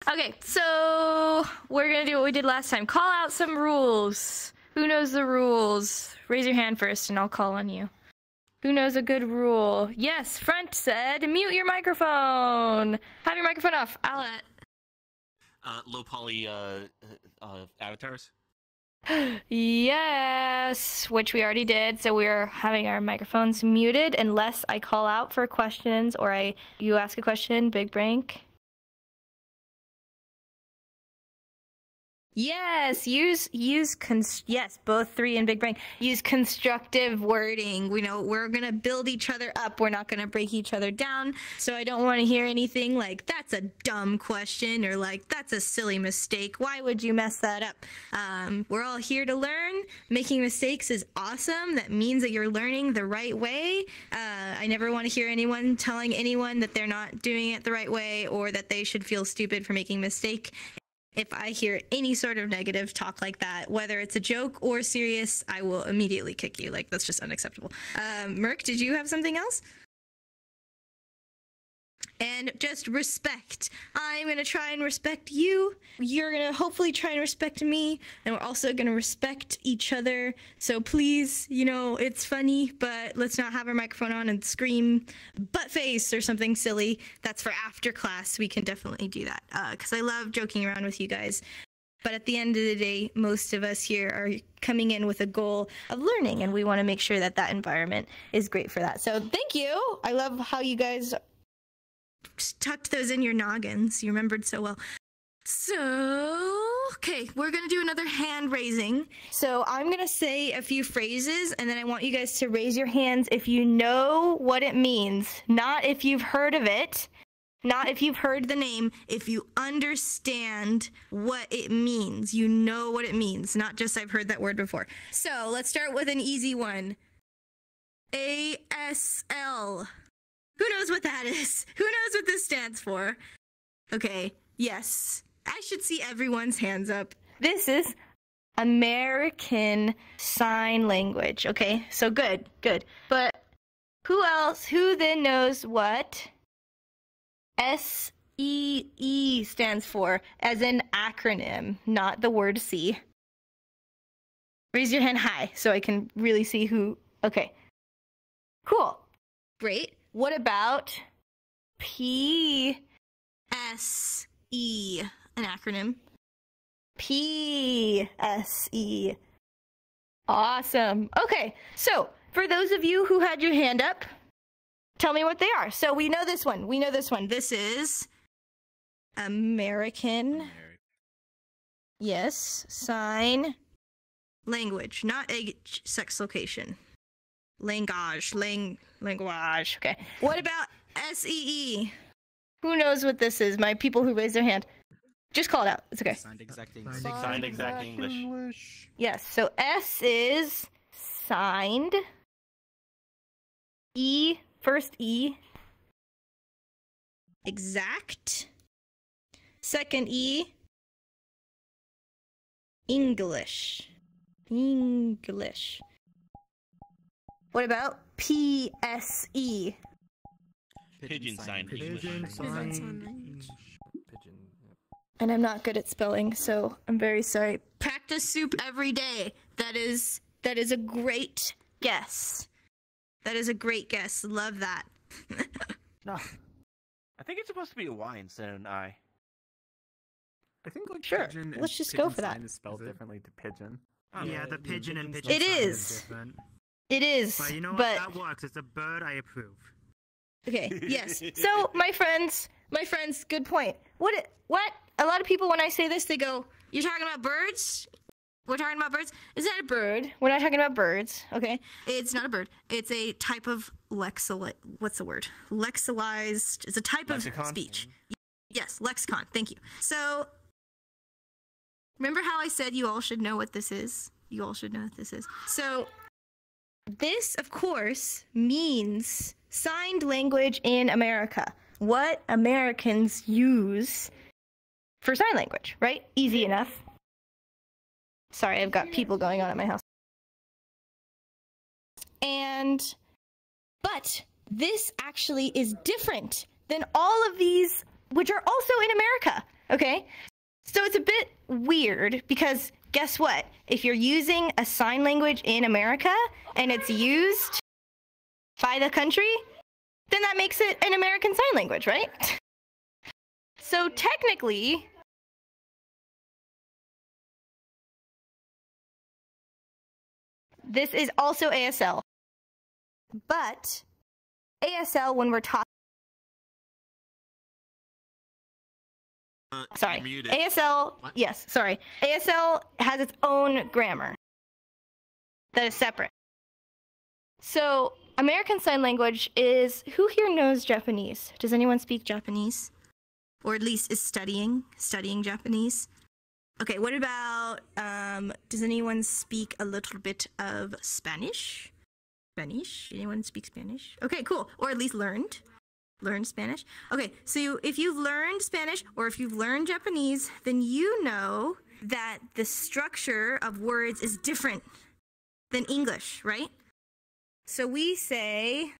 Okay, so we're gonna do what we did last time. Call out some rules. Who knows the rules? Raise your hand first and I'll call on you. Who knows a good rule? Yes, Front said mute your microphone. Have your microphone off. Owlette. Low poly avatars. Yes, which we already did. So we're having our microphones muted unless I call out for questions or you ask a question, Big Brink. Yes, yes, both 3 and Big Brain. Use constructive wording. We know we're gonna build each other up. We're not gonna break each other down. So I don't want to hear anything like that's a dumb question or like that's a silly mistake. Why would you mess that up? We're all here to learn. Making mistakes is awesome. That means that you're learning the right way. I never want to hear anyone telling anyone that they're not doing it the right way or that they should feel stupid for making a mistake. If I hear any sort of negative talk like that, whether it's a joke or serious, I will immediately kick you. Like, that's just unacceptable. Merc, did you have something else? And just respect. I'm going to try and respect you. You're going to hopefully try and respect me. And we're also going to respect each other. So please, you know, it's funny, but let's not have our microphone on and scream butt face or something silly. That's for after class. We can definitely do that because I love joking around with you guys. But at the end of the day, most of us here are coming in with a goal of learning, and we want to make sure that that environment is great for that. So thank you. I love how you guys tucked those in your noggins. You remembered so well. So, okay, we're going to do another hand raising. So I'm going to say a few phrases, and then I want you guys to raise your hands if you know what it means. Not if you've heard of it. Not if you've heard the name. If you understand what it means. You know what it means. Not just I've heard that word before. So let's start with an easy one. ASL. Who knows what that is? Who knows what this stands for? Okay, yes. I should see everyone's hands up. This is American Sign Language. Okay, so good. But who else? Who then knows what S.E.E. stands for as an acronym, not the word C? Raise your hand high so I can really see who. Okay, cool. Great. What about P.S.E., an acronym? P.S.E. Awesome. Okay, so for those of you who had your hand up, tell me what they are. So we know this one. This is American. Yes, sign language, not age, sex, location. Language. Okay. What about S.E.E.? Who knows what this is? My people who raised their hand. Just call it out. It's okay. Signed exact English. Yes. So S is signed. E, first E. Exact. Second E. English. What about P.S.E.? Pigeon sign English. And I'm not good at spelling, so I'm very sorry. Practice soup every day. That is a great guess. That is a great guess. Love that. No. I think it's supposed to be a Y instead of an I. I think like sure. Pigeon Let's just go for that. Is spelled differently to pigeon. Yeah, the pigeon and pigeon. It is. Different. It is. But you know what? But That works. It's a bird. I approve. okay. Yes. So my friends, good point. What? A lot of people when I say this, they go, "You're talking about birds? We're talking about birds? Is that a bird? We're not talking about birds, okay? It's not a bird. It's a type of what's the word? Lexicalized. It's a type Lexicon? of speech. Yes, lexicon. Thank you. So, remember how I said you all should know what this is? You all should know what this is. So, this, of course, means signed language in America. What Americans use for sign language, right? Easy enough. Sorry, I've got people going on at my house. But this actually is different than all of these, which are also in America. Okay? So it's a bit weird because guess what? If you're using a sign language in America and it's used by the country, then that makes it an American Sign Language, right? So technically, this is also ASL. But ASL, when we're talking, sorry, ASL, yes, sorry. ASL has its own grammar that is separate. So American Sign Language is, who here knows Japanese? Does anyone speak Japanese? Or at least is studying Japanese? Okay, what about, does anyone speak a little bit of Spanish? Spanish? Anyone speak Spanish? Okay, cool. Or at least learned Spanish. Okay, so if you've learned Spanish or if you've learned Japanese, then you know that the structure of words is different than English, right? So we say,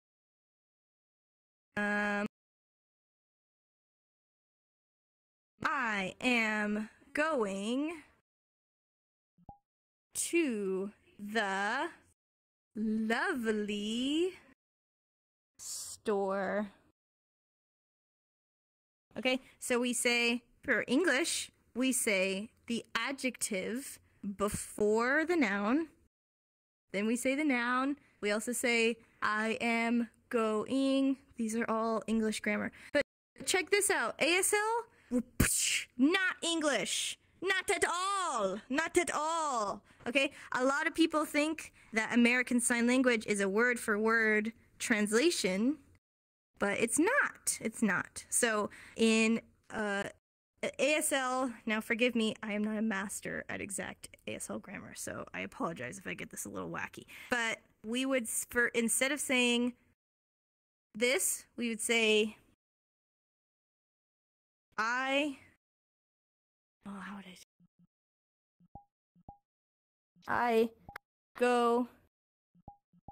I am going to the lovely store. Okay, so we say, for English, we say the adjective before the noun. Then we say the noun. We also say, I am going. These are all English grammar. But check this out. ASL, not English. Not at all. Not at all. Okay? A lot of people think that American Sign Language is a word-for-word translation, but it's not. It's not. So in ASL, now forgive me, I am not a master at exact ASL grammar, so I apologize if I get this a little wacky. But we would, instead of saying this, we would say, how would I say? I go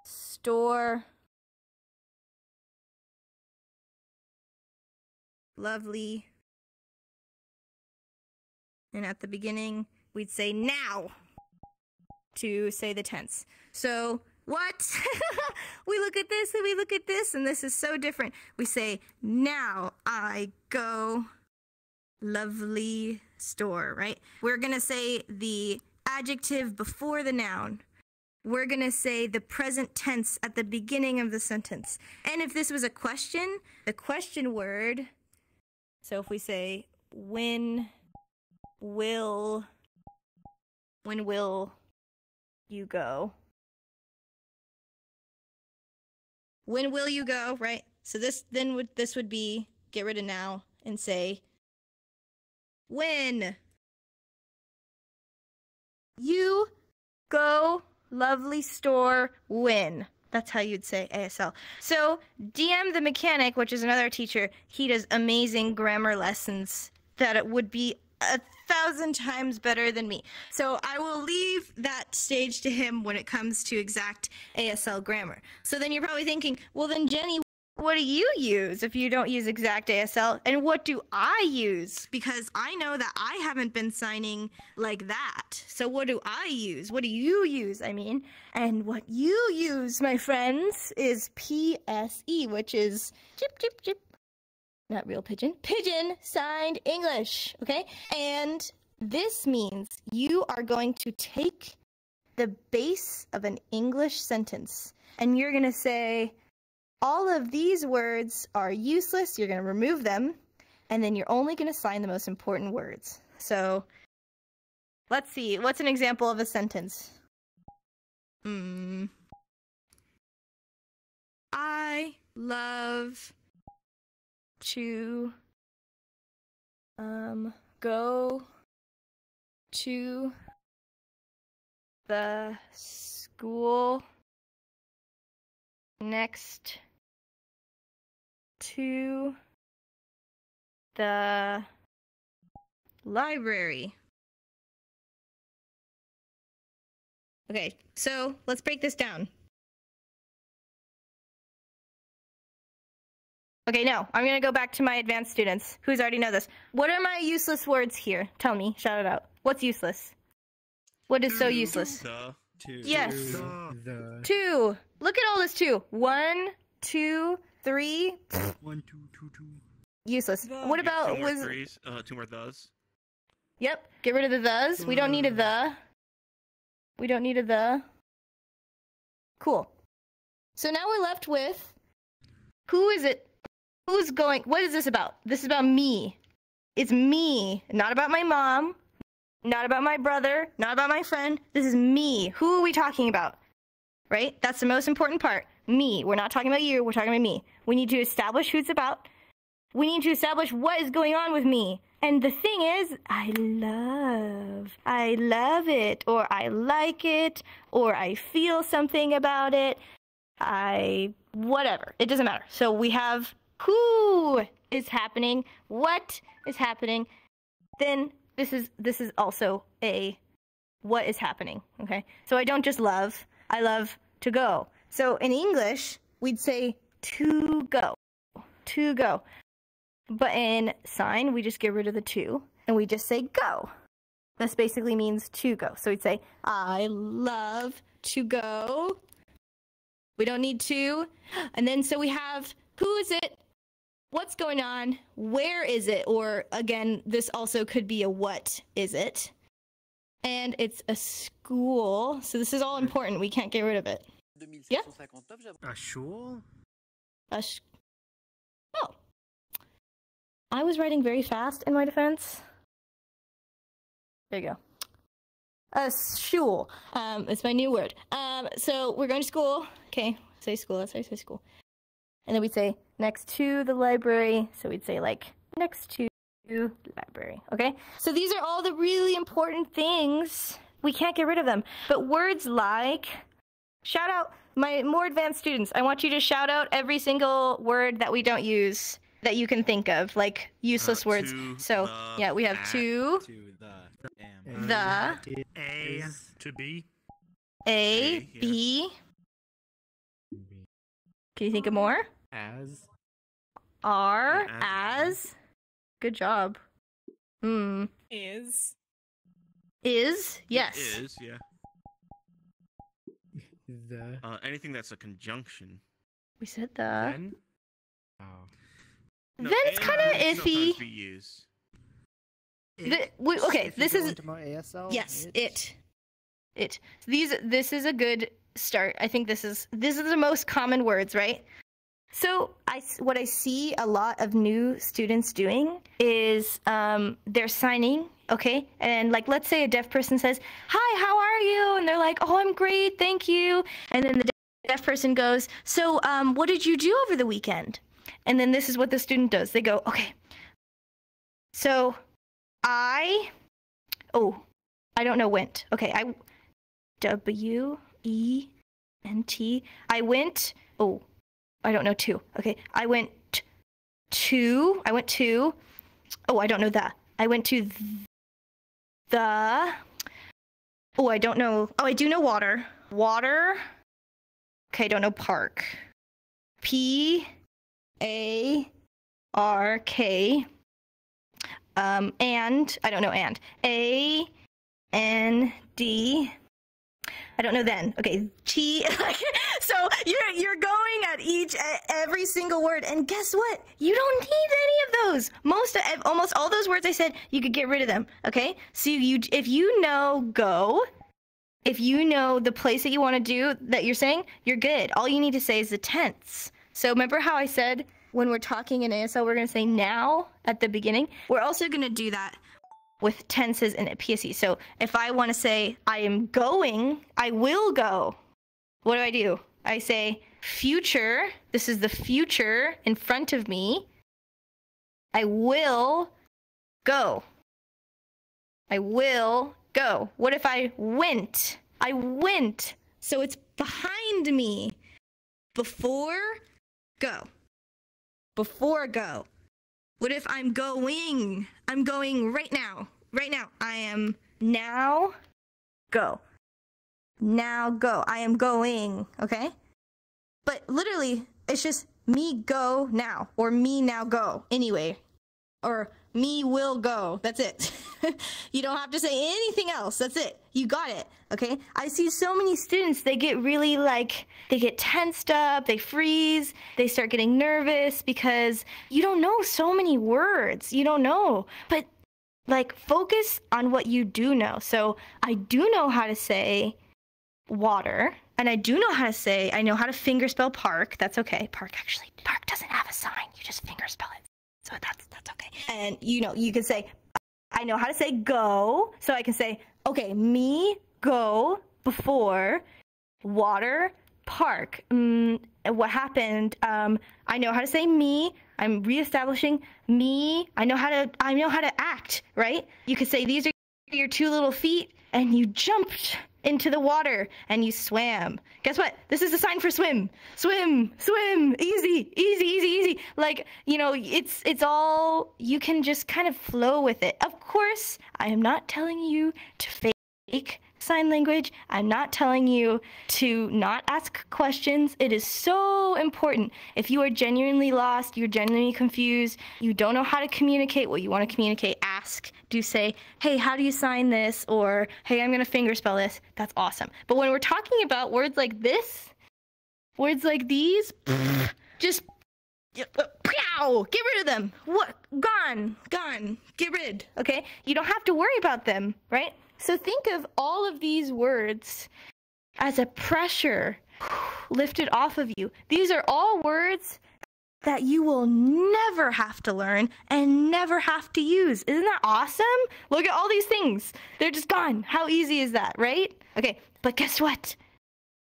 store lovely. And at the beginning, we'd say now to say the tense. So what? We look at this and we look at this, and this is so different. We say, now I go lovely store, right? We're going to say the adjective before the noun. We're going to say the present tense at the beginning of the sentence. And if this was a question, the question word, so if we say, when will you go? When will you go, right? So this would be, get rid of now and say, when you go lovely store, when. That's how you'd say ASL. So DM the mechanic, which is another teacher, he does amazing grammar lessons that it would be 1,000 times better than me. So I will leave that stage to him when it comes to exact ASL grammar. So then you're probably thinking, well then Jenny, what do you use if you don't use exact ASL? And what do I use? Because I know that I haven't been signing like that. So what do I use? What do you use, I mean? And what you use, my friends, is PSE, which is chip, chip, chip. Not real pigeon. Pigeon signed English, okay? And this means you are going to take the base of an English sentence and you're going to say, all of these words are useless, you're going to remove them, and then you're only going to sign the most important words. So, let's see, what's an example of a sentence? I love to go to the school next to the library. Okay, so let's break this down. Okay, no. I'm going to go back to my advanced students who's already know this. What are my useless words here? Tell me. Shout it out. What's useless? What is so useless? The. Two. Yes. The. Two. Look at all this two. 1, 2, 3. 1, 2, 2, 2. Useless. The. What about Two more was? threes. Two more thes. Yep. Get rid of the thes. We don't need a the. We don't need a the. Cool. So now we're left with. Who is it? Who's going? What is this about? This is about me. It's me. Not about my mom. Not about my brother. Not about my friend. This is me. Who are we talking about? Right? That's the most important part. Me. We're not talking about you. We're talking about me. We need to establish who it's about. We need to establish what is going on with me. And the thing is, I love it, or I like it, or I feel something about it. Whatever. It doesn't matter. So we have who is happening, what is happening. Then this is also a what is happening. Okay. So I don't just love. I love to go. So in English, we'd say to go. To go. But in sign, we just get rid of the to, and we just say go. This basically means to go. So we'd say, I love to go. We don't need to. And then so we have, who is it? What's going on? Where is it? Or again, this also could be a what is it? And it's a school. So this is all important. We can't get rid of it. Yeah? A shul? Oh. I was writing very fast in my defense. There you go. A shul. It's my new word. So we're going to school. Okay, say school. Let's say school. And then we'd say next to the library. So we'd say like next to the library. Okay? So these are all the really important things. We can't get rid of them. But words like, shout out my more advanced students. I want you to shout out every single word that we don't use that you can think of, like useless words. To, So yeah, we have at, to, the, A. To B. A, yeah. B. Can you think of more? As. R, Yeah, as. Good job. Is. Yes. Is, yeah. The. Anything that's a conjunction. We said the. Then. Oh. No, Then it's and kind of can sometimes iffy. be used. Okay, this is. Into my ASL, Yes, it. This is a good start. I think this is the most common words, right? So what I see a lot of new students doing is they're signing, okay? And like, let's say a deaf person says, "Hi, how are you?" And they're like, "Oh, I'm great, thank you." And then the deaf person goes, "So, what did you do over the weekend?" And then this is what the student does. They go, "Okay, so I don't know, went. Okay, W-E-N-T. I went, I don't know, to. Okay, I went to, I don't know the. I went to the, I don't know, I do know water. Water. Okay, I don't know park. P-A-R-K. And, I don't know, and. A-N-D. I don't know then. Okay, T. So you're going at every single word, and guess what? You don't need any of those. Almost all those words I said, you could get rid of them. Okay, so if you know go, if you know the place that you want to do that you're saying, you're good. All you need to say is the tense. So remember how I said when we're talking in ASL, we're going to say now at the beginning. We're also going to do that with tenses in S.E.E.P.S.E. So if I want to say I am going, I will go. What do? I say future. This is the future in front of me. I will go. I will go. What if I went? I went. So it's behind me. Before go. Before go. What if I'm going? I'm going right now. Right now. I am now go. Now go. I am going. Okay? But literally, it's just me go now, or me now go anyway, or me will go. That's it. You don't have to say anything else. That's it. You got it. Okay? I see so many students, they get really they get tensed up, they freeze, they start getting nervous because you don't know so many words. You don't know. But focus on what you do know. So I do know how to say water, and I do know how to say, I know how to fingerspell park. That's okay. Park doesn't have a sign. You just fingerspell it. So that's okay. And you can say, I know how to say go. So I can say, okay, me go before water park. What happened? I know how to say me. I'm reestablishing me. I know how to act, right? You could say these are your 2 little feet, and you jumped into the water and you swam. Guess what? This is a sign for swim. Swim, swim, easy, easy, easy, easy. It's all, you can just kind of flow with it. Of course, I am not telling you to fake sign language. I'm not telling you to not ask questions. It is so important. If you are genuinely lost, you're genuinely confused, you don't know how to communicate what you want to communicate, ask. Do say, hey, how do you sign this? Or, hey, I'm going to fingerspell this. That's awesome. But when we're talking about words like this, words like these, just pow, get rid of them. What? Gone. Get rid. Okay? You don't have to worry about them, right? So think of all of these words as a pressure lifted off of you. These are all words that you will never have to learn and never have to use. Isn't that awesome? Look at all these things. They're just gone. How easy is that, right? Okay, but guess what?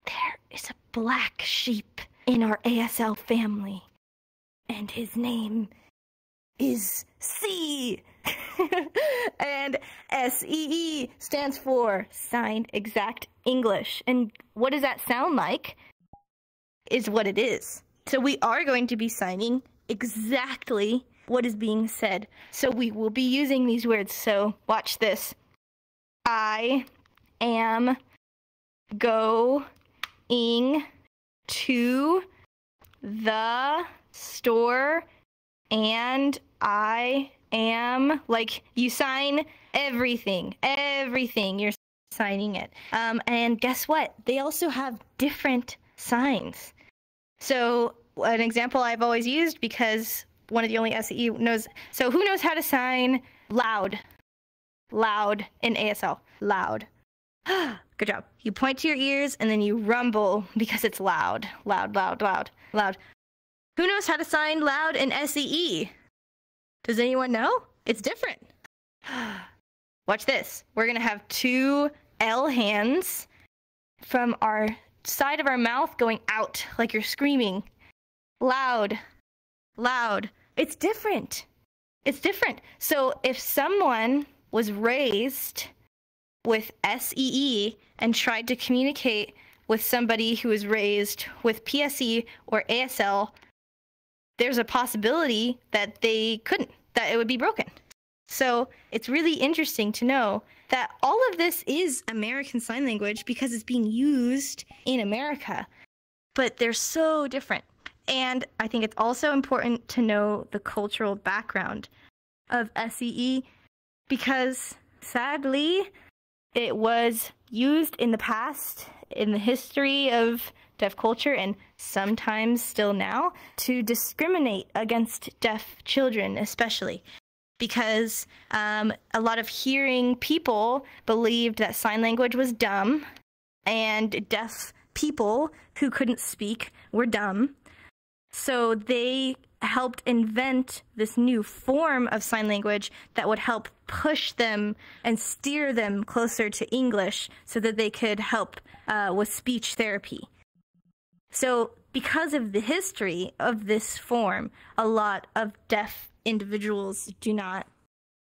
There is a black sheep in our ASL family, and his name is C. And S.E.E. stands for Signed Exact English. And what does that sound like is what it is. So we are going to be signing exactly what is being said. So we will be using these words. So watch this. I am going to the store, and I am, you sign everything, you're signing it. And guess what? They also have different signs. So an example I've always used, because one of the only S.E.E. knows, so who knows how to sign loud? Loud in ASL. Loud. Good job. You point to your ears and then you rumble because it's loud. Loud, loud, loud, loud. Who knows how to sign loud in S.E.E.? Does anyone know? It's different. Watch this. We're going to have 2 L hands from our side of our mouth going out like you're screaming. Loud. Loud. It's different. It's different. So if someone was raised with S.E.E. and tried to communicate with somebody who was raised with P.S.E. or A.S.L., there's a possibility that they couldn't, that it would be broken. So it's really interesting to know that all of this is American Sign Language because it's being used in America, but they're so different. And I think it's also important to know the cultural background of S.E.E. because sadly, it was used in the past, in the history of deaf culture, and sometimes still now, to discriminate against deaf children, especially because a lot of hearing people believed that sign language was dumb, and deaf people who couldn't speak were dumb. So they helped invent this new form of sign language that would help push them and steer them closer to English so that they could help with speech therapy. So because of the history of this form, a lot of deaf individuals do not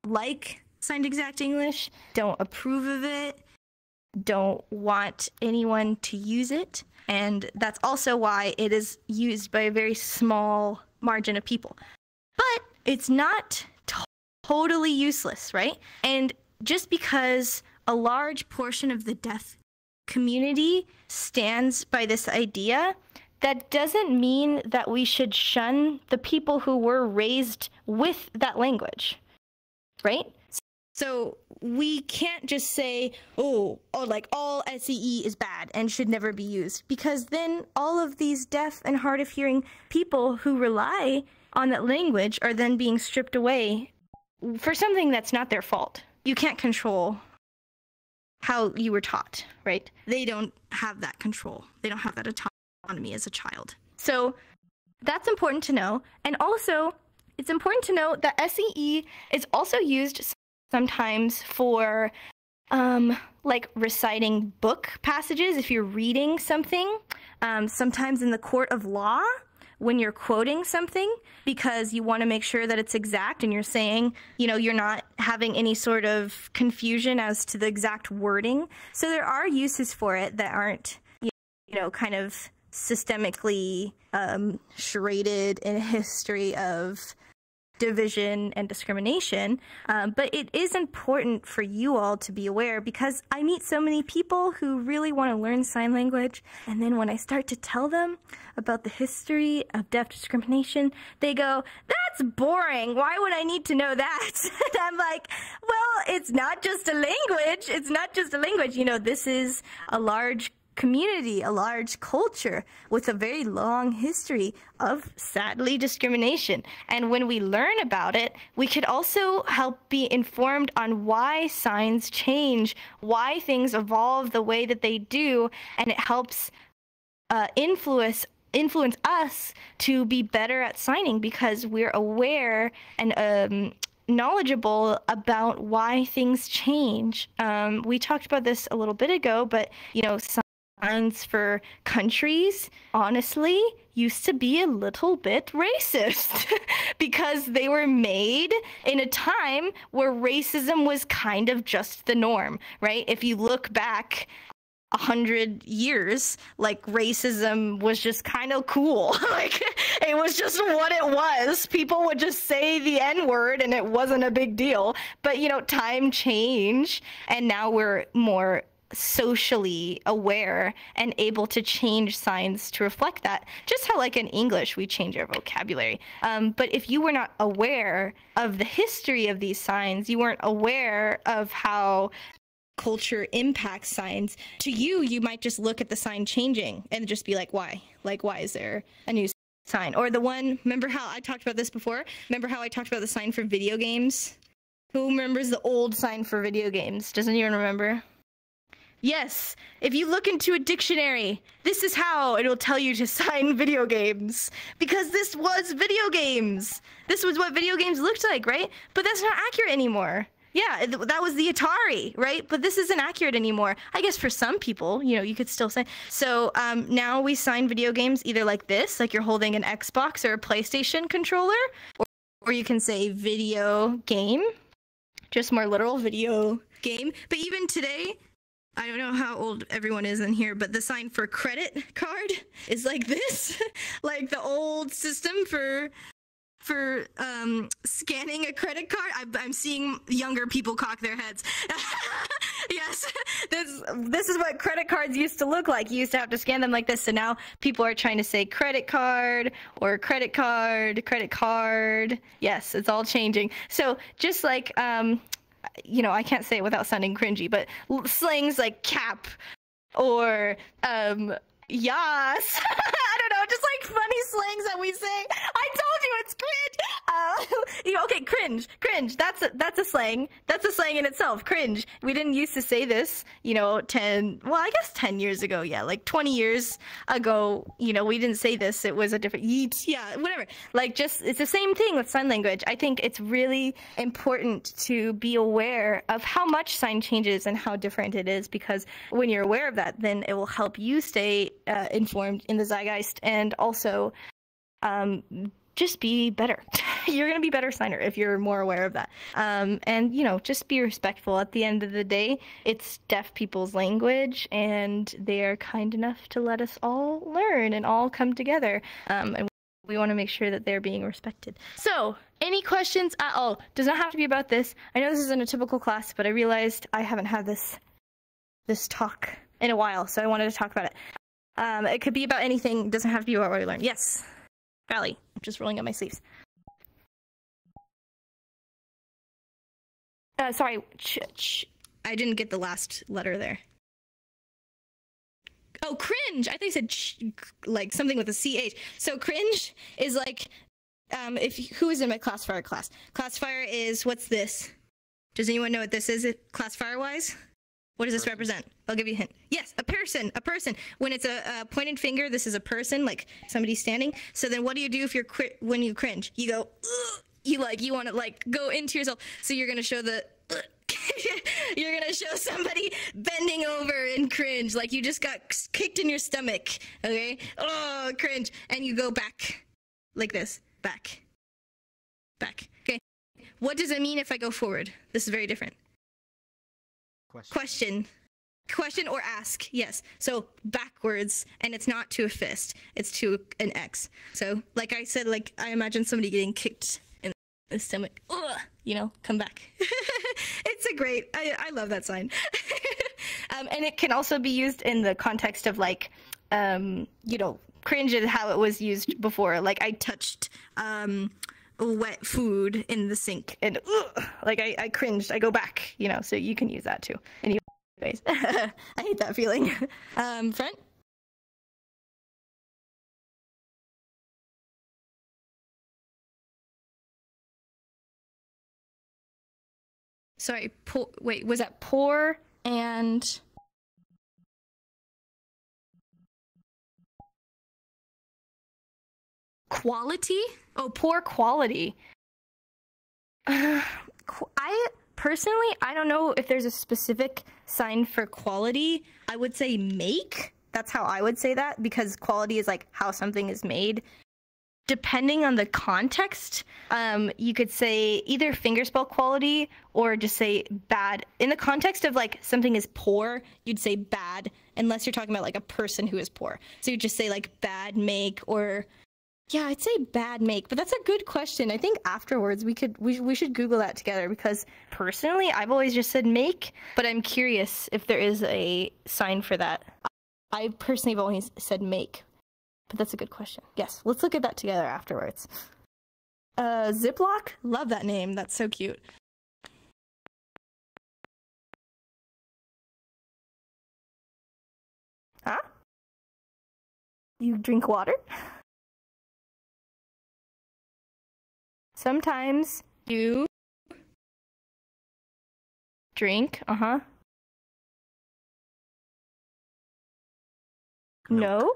like signed exact English, don't approve of it, don't want anyone to use it. And that's also why it is used by a very small margin of people. But it's not totally useless, right? And just because a large portion of the deaf community stands by this idea that doesn't mean that we should shun the people who were raised with that language, right? So we can't just say, oh, like all S.E.E is bad and should never be used, because then all of these deaf and hard of hearing people who rely on that language are then being stripped away for something that's not their fault. You can't control how you were taught, right? They don't have that control. They don't have that autonomy as a child. So that's important to know. And also, it's important to know that S.E.E is also used sometimes for like reciting book passages if you're reading something, sometimes in the court of law when you're quoting something, because you want to make sure that it's exact and you're saying, you know, you're not having any sort of confusion as to the exact wording. So there are uses for it that aren't, you know, kind of systemically shredded in a history of division and discrimination, but it is important for you all to be aware, because I meet so many people who really want to learn sign language, and then when I start to tell them about the history of deaf discrimination, they go, that's boring, why would I need to know that? And I'm like, well, it's not just a language, it's not just a language, you know, this is a large community, a large culture with a very long history of, sadly, discrimination. And when we learn about it, we could also help be informed on why signs change, why things evolve the way that they do, and it helps influence us to be better at signing, because we're aware and knowledgeable about why things change. We talked about this a little bit ago, but, you know, signs for countries, honestly, used to be a little bit racist because they were made in a time where racism was kind of just the norm, right? If you look back 100 years, like, racism was just kind of cool. Like, it was just what it was. People would just say the N-word and it wasn't a big deal. But, you know, time changed, and now we're more socially aware and able to change signs to reflect that. Just how, like, in English, we change our vocabulary. But if you were not aware of the history of these signs, you weren't aware of how culture impacts signs, to you, you might just look at the sign changing and just be like, why? Like, why is there a new sign? Or the one, remember how I talked about this before? Remember how I talked about the sign for video games? Who remembers the old sign for video games? Does anyone remember? Yes, if you look into a dictionary, this is how it'll tell you to sign video games. Because this was video games. This was what video games looked like, right? But that's not accurate anymore. Yeah, that was the Atari, right? But this isn't accurate anymore. I guess for some people, you know, you could still say. So now we sign video games either like this, like you're holding an Xbox or a PlayStation controller, or you can say video game, just more literal, video game. But even today, I don't know how old everyone is in here, but the sign for credit card is like this. Like the old system for scanning a credit card. I'm seeing younger people cock their heads. Yes, this is what credit cards used to look like. You used to have to scan them like this. So now people are trying to say credit card or credit card. Yes, it's all changing. So just like, you know, I can't say it without sounding cringy, but slangs like cap or yas. I don't know, just like funny slangs that we say. I told you it's cringe. You know, okay, cringe. That's a slang. That's a slang in itself. Cringe. We didn't used to say this, you know, 10 years ago. Yeah, like 20 years ago. You know, we didn't say this. It was a different yeet. Yeah, whatever. Like, just it's the same thing with sign language. I think it's really important to be aware of how much sign changes and how different it is, because when you're aware of that, then it will help you stay informed in the zeitgeist, and also just be better. You're going to be a better signer if you're more aware of that. And, you know, just be respectful. At the end of the day, it's deaf people's language, and they are kind enough to let us all learn and all come together. And we want to make sure that they're being respected. So, any questions at all? Does not have to be about this. I know this isn't a typical class, but I realized I haven't had this talk in a while, so I wanted to talk about it. It could be about anything. It doesn't have to be about what I learned. Yes. Valley. I'm just rolling up my sleeves. Sorry. I didn't get the last letter there. Oh, cringe. I think you said like something with a CH. So cringe is like, who is in my classifier class? Classifier is, what's this? Does anyone know what this is classifier-wise? What does this represent? I'll give you a hint. Yes, a person. When it's a pointed finger, this is a person, like somebody standing. So then what do you do if when you cringe? You go, ugh. You want to like go into yourself. So you're going to show the, you're going to show somebody bending over and cringe. Like you just got kicked in your stomach. Okay. Oh, cringe. And you go back like this. Back. Okay. What does it mean if I go forward? This is very different. Question or ask. Yes. So backwards, and it's not to a fist. It's to an X. So like I said, like I imagine somebody getting kicked in the stomach. Ugh, come back. It's a great, I love that sign. And it can also be used in the context of like, cringe is how it was used before. Like I touched wet food in the sink and like I cringed. I go back, so you can use that too. Anyways, I hate that feeling. Front. Sorry, wait, was that poor and quality? Oh, poor quality. I don't know if there's a specific sign for quality. I would say make. That's how I would say that, because quality is like how something is made. Depending on the context, you could say either fingerspell quality or just say bad. In the context of like something is poor, you'd say bad, unless you're talking about like a person who is poor. So you just say like bad make, or yeah, I'd say bad make. But that's a good question. I think afterwards we should Google that together, because personally I've always just said make, but I'm curious if there is a sign for that. I personally have always said make. But that's a good question. Yes, let's look at that together afterwards. Ziploc? Love that name. That's so cute. Huh? You drink water? Sometimes you drink, No?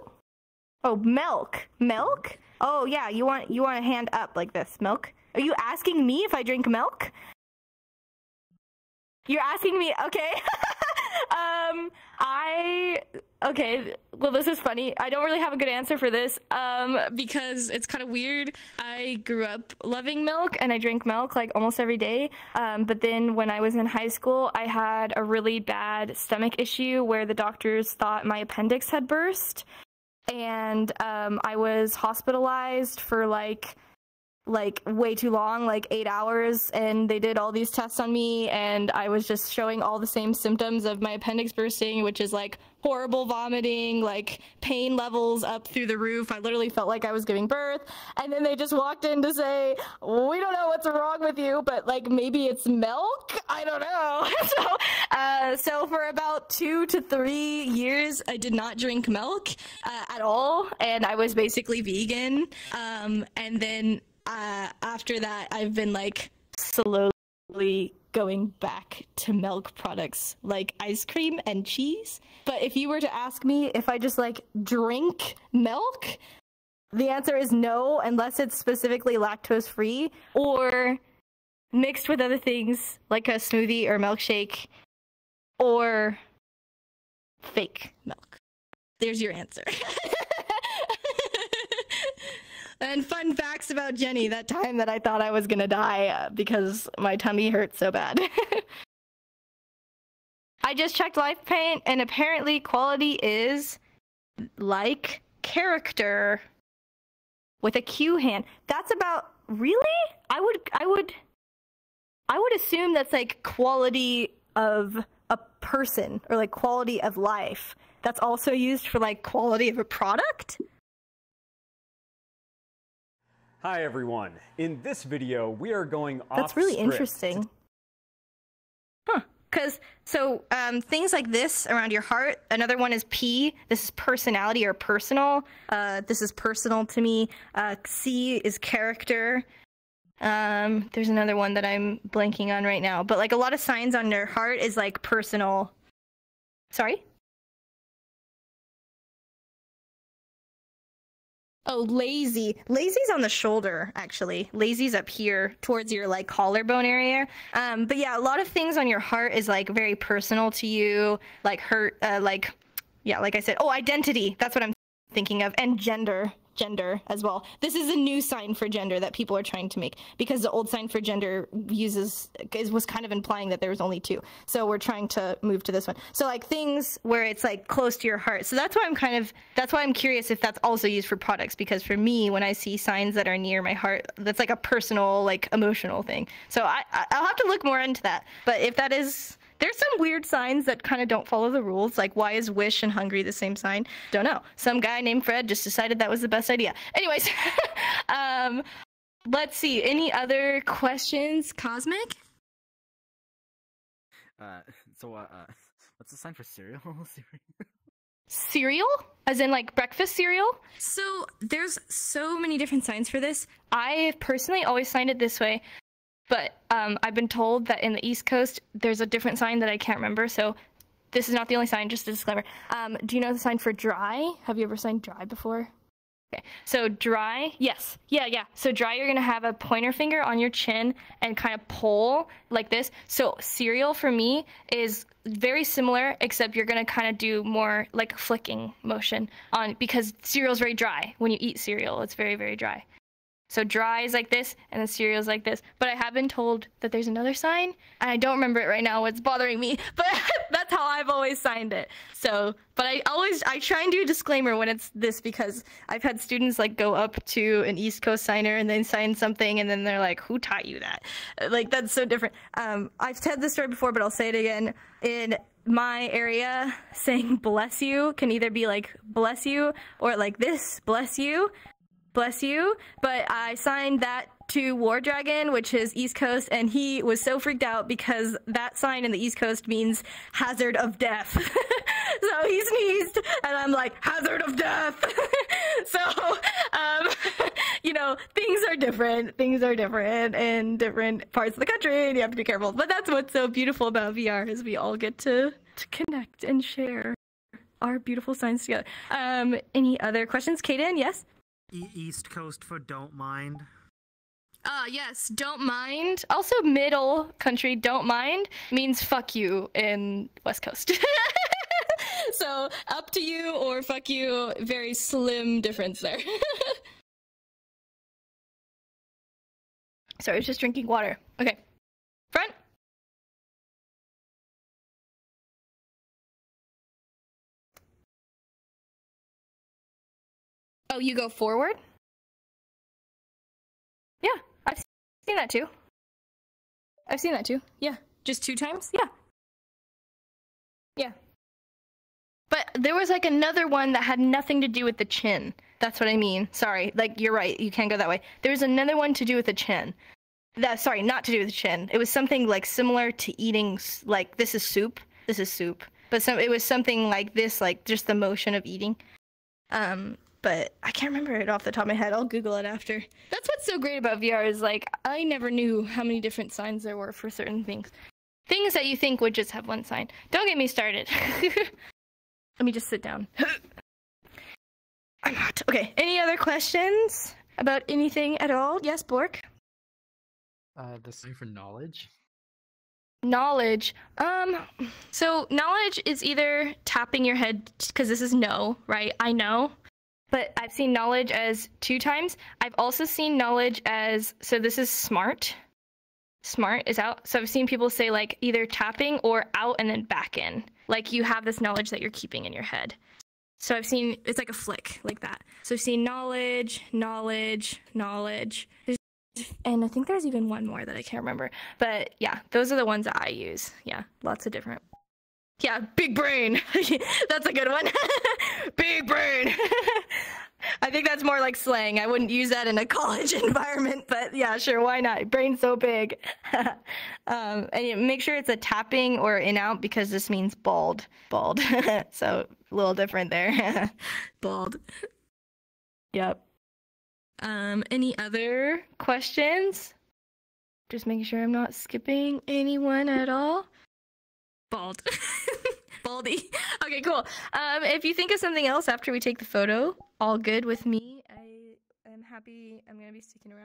Oh, milk. Milk? Oh, yeah, you want a hand up like this. Milk? Are you asking me if I drink milk? You're asking me, okay. Okay, well, this is funny. I don't really have a good answer for this, because it's kind of weird. I grew up loving milk, and I drink milk, like, almost every day. But then when I was in high school, I had a really bad stomach issue where the doctors thought my appendix had burst. And, I was hospitalized for, like way too long, like 8 hours, and they did all these tests on me, and I was just showing all the same symptoms of my appendix bursting, which is like horrible vomiting, like pain levels up through the roof. I literally felt like I was giving birth, and then they just walked in to say, we don't know what's wrong with you, but like maybe it's milk? I don't know. So for about 2 to 3 years, I did not drink milk at all, and I was basically vegan, and then after that, I've been like slowly going back to milk products like ice cream and cheese. But if you were to ask me if I just like drink milk, the answer is no, unless it's specifically lactose free or mixed with other things like a smoothie or milkshake or fake milk. There's your answer. And fun facts about Jenny, that time that I thought I was gonna die because my tummy hurt so bad. I just checked Life Paint, and apparently quality is like character with a Q hand. That's about, really? I would assume that's like quality of a person or like quality of life, that's also used for like quality of a product? Hi everyone. In this video, we are going off That's really script interesting. Huh. Because, so, things like this around your heart, another one is P, this is personality or personal. This is personal to me. C is character. There's another one that I'm blanking on right now. But, like, a lot of signs on your heart is, like, personal. Sorry? Oh, lazy. Lazy's on the shoulder, actually. Lazy's up here towards your like collarbone area. But yeah, a lot of things on your heart is like very personal to you, like hurt, like I said. Oh, identity. That's what I'm thinking of, and gender as well. This is a new sign for gender that people are trying to make, because the old sign for gender was kind of implying that there was only two. So we're trying to move to this one. So like things where it's like close to your heart. So that's why I'm curious if that's also used for products, because for me, when I see signs that are near my heart, that's like a personal, like emotional thing. So I'll have to look more into that. But if that is, there's some weird signs that kind of don't follow the rules. Like, why is wish and hungry the same sign? Don't know. Some guy named Fred just decided that was the best idea. Anyways, let's see. Any other questions? Cosmic? What's the sign for cereal? Cereal? As in, like, breakfast cereal? So, there's so many different signs for this. I personally always signed it this way. But I've been told that in the East Coast, there's a different sign that I can't remember. So this is not the only sign, just a disclaimer. Do you know the sign for dry? Have you ever signed dry before? Okay, so dry, yes. Yeah. So dry, you're going to have a pointer finger on your chin and kind of pull like this. So cereal for me is very similar, except you're going to kind of do more like a flicking motion on, because cereal is very dry. When you eat cereal, it's very, very dry. So dry is like this, and the cereal is like this. But I have been told that there's another sign, and I don't remember it right now. What's bothering me, but that's how I've always signed it. So, but I try and do a disclaimer when it's this, because I've had students like go up to an East Coast signer and then sign something, and then they're like, "Who taught you that?" Like, that's so different. I've said this story before, but I'll say it again. In my area, saying "bless you" can either be like "bless you" or like this "bless you." Bless you, but I signed that to War Dragon, which is East Coast, and he was so freaked out because that sign in the East Coast means hazard of death. So he sneezed, and I'm like, hazard of death. So, you know, things are different in different parts of the country, and you have to be careful. But that's what's so beautiful about VR, is we all get to connect and share our beautiful signs together. Any other questions? Kaden, yes? East Coast for don't mind. Yes, don't mind. Also, middle country, don't mind, means fuck you in West Coast. So, up to you or fuck you, very slim difference there. Sorry, I was just drinking water. Okay. Front. Oh, you go forward? Yeah, I've seen that too. Yeah. Just 2 times? Yeah. Yeah. But there was like another one that had nothing to do with the chin. That's what I mean. Sorry. Like, you're right. You can't go that way. There was another one to do with the chin. Sorry, not to do with the chin. It was something like similar to eating, like, this is soup. But it was something like this, like just the motion of eating. But I can't remember it off the top of my head. I'll Google it after. That's what's so great about VR, is like, I never knew how many different signs there were for certain things. Things that you think would just have one sign. Don't get me started. Let me just sit down. I'm not. Okay, any other questions about anything at all? Yes, Bork? The sign for knowledge. Knowledge. So knowledge is either tapping your head, because this is no, right? I know. But I've seen knowledge as 2 times. I've also seen knowledge as, so this is smart. Smart is out. So I've seen people say like either tapping or out and then back in. Like you have this knowledge that you're keeping in your head. So I've seen, it's like a flick like that. So I've seen knowledge. And I think there's even one more that I can't remember. But yeah, those are the ones that I use. Yeah, lots of different. Yeah, big brain. That's a good one. Big brain. I think that's more like slang. I wouldn't use that in a college environment, but yeah, sure, why not? Brain's so big. And make sure it's a tapping or in out because this means bald. Bald. So a little different there. Bald. Yep. Any other questions? Just making sure I'm not skipping anyone at all. Bald. Baldy. Okay, cool. If you think of something else after we take the photo, all good with me. I am happy. I'm gonna be sticking around.